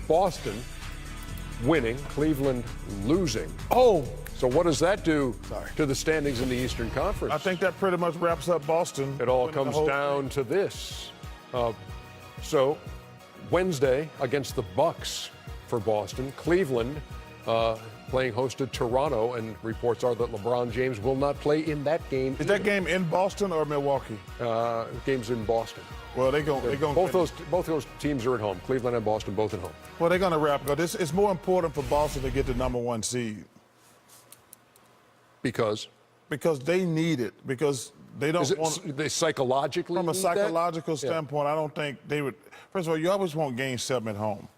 Boston winning, Cleveland losing. Oh, So what does that do to the standings in the Eastern Conference? I think that pretty much wraps up Boston. It all winning the comes whole down thing. to this. So Wednesday against the Bucks for Boston. Cleveland playing host to Toronto, and reports are that LeBron James will not play in that game. Is that game in Boston or Milwaukee? Game's in Boston. Well, they're going. Both those teams are at home. Cleveland and Boston both at home. Well, they're going to wrap up. It's more important for Boston to get the #1 seed Because they need it. Because they don't want. they psychologically From a need psychological that? standpoint, I don't think they would. First of all, you always want Game 7 at home,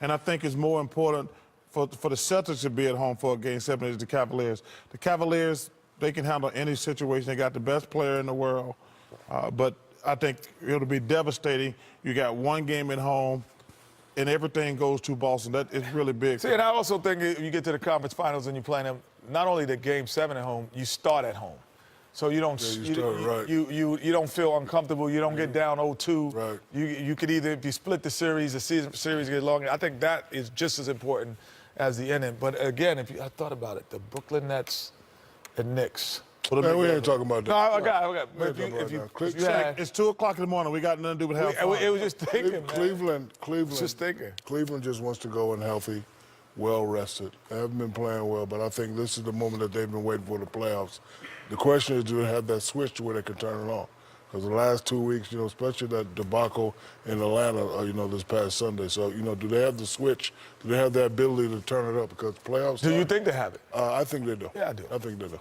and I think it's more important for the Celtics to be at home for a Game 7 than the Cavaliers. The Cavaliers, they can handle any situation. They got the best player in the world, but I think it'll be devastating. You got one game at home, and everything goes to Boston. That is really big. See, and I also think if you get to the conference finals and you're playing them, not only the Game 7 at home, you start at home. So you don't you don't feel uncomfortable. You don't get down 0-2. Right. You could either, if you split the series gets longer. I think that is just as important as the inning. But again, I thought about it, the Brooklyn Nets and Knicks. Man, we ain't talking about that. No, I got. We ain't talking about that. you had- It's 2 o'clock in the morning. We got nothing to do with half. it was just thinking, man. Cleveland, Just thinking. Cleveland just wants to go in healthy, well rested. They haven't been playing well, but I think this is the moment that they've been waiting for the playoffs. The question is, do they have that switch to where they can turn it on? Because the last 2 weeks, especially that debacle in Atlanta, this past Sunday. So, do they have the switch? Do they have the ability to turn it up? Because playoffs. Do you think they have it? I think they do. Yeah, I do. I think they do.